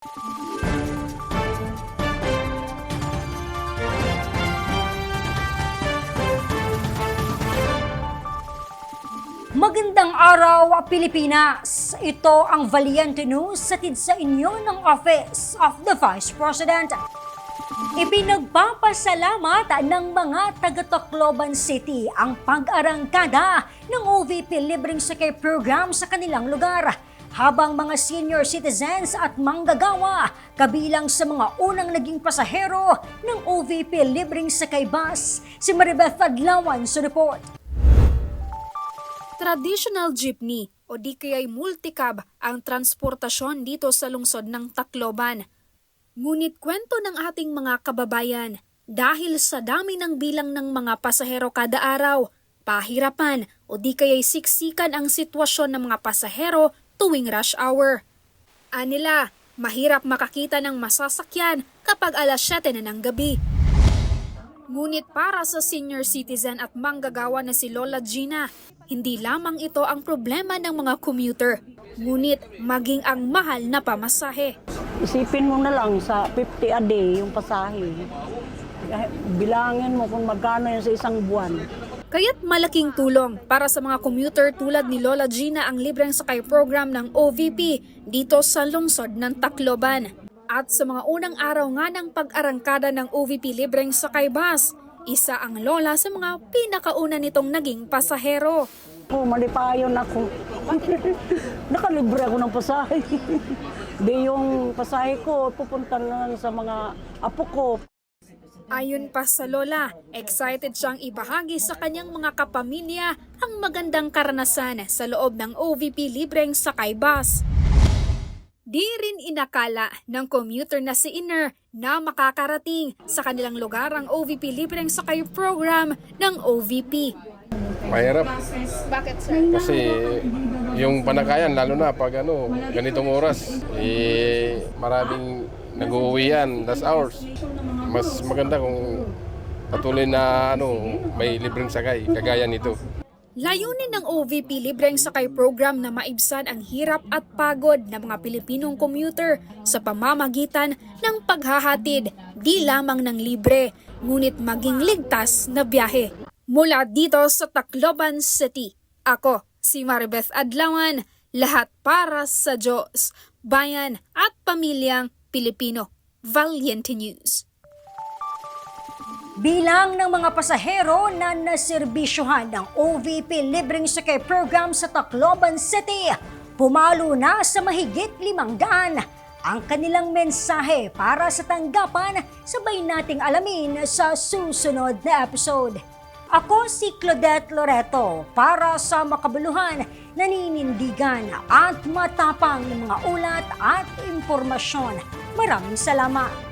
Magandang araw, Pilipinas! Ito ang Valiente News hatid sa inyo ng Office of the Vice President. Ipinagpapasalamat ng mga taga-Tacloban City ang pag-arangkada ng OVP Libreng Sakay Program sa kanilang lugar, habang mga senior citizens at manggagawa kabilang sa mga unang naging pasahero ng OVP Libreng Sakay Bus. Si Maribeth Adlawan sa report. Traditional jeepney o di kaya'y multicab ang transportasyon dito sa lungsod ng Tacloban. Ngunit kwento ng ating mga kababayan, dahil sa dami ng bilang ng mga pasahero kada araw, pahirapan o di kaya'y siksikan ang sitwasyon ng mga pasahero tuwing rush hour. Anila, mahirap makakita ng masasakyan kapag alas 7 na ng gabi. Ngunit para sa senior citizen at manggagawa na si Lola Gina, hindi lamang ito ang problema ng mga commuter, ngunit maging ang mahal na pamasahe. Isipin mo na lang sa 50 a day yung pasahe. Bilangin mo kung magkano yun sa isang buwan. Kaya't malaking tulong para sa mga commuter tulad ni Lola Gina ang libreng sakay program ng OVP dito sa lungsod ng Tacloban. At sa mga unang araw nga ng pag-arangkada ng OVP Libreng Sakay Bus, isa ang lola sa mga pinakauna nitong naging pasahero. Malipayon ako. Nakalibre ako ng pasahe. Di yung pasahe ko, pupunta na sa mga apo ko. Ayon pa sa lola, excited siyang ibahagi sa kanyang mga kapamilya ang magandang karanasan sa loob ng OVP Libreng Sakay Bus. Di rin inakala ng commuter na si Iner na makakarating sa kanilang lugar ang OVP Libreng Sakay Program ng OVP. Mahirap. Bakit sir? Kasi yung panakayan, lalo na pag ganitong oras, maraming nag-uwi yan, that's ours. Mas maganda kung patuloy na may libreng sakay, kagaya nito. Layunin ng OVP Libreng Sakay Program na maibsan ang hirap at pagod ng mga Pilipinong commuter sa pamamagitan ng paghahatid di lamang ng libre, ngunit maging ligtas na biyahe. Mula dito sa Tacloban City, ako si Maribeth Adlawan, lahat para sa Diyos, bayan at pamilyang Pilipino. Valiente News. Bilang ng mga pasahero na naserbisyohan ng OVP Libreng Sakay Program sa Tacloban City, pumalo na sa mahigit 500 ang kanilang mensahe para sa tanggapan. Sabay nating alamin sa susunod na episode. Ako si Claudette Loreto para sa makabuluhan, naninindigan at matapang ng mga ulat at impormasyon. Maraming salamat.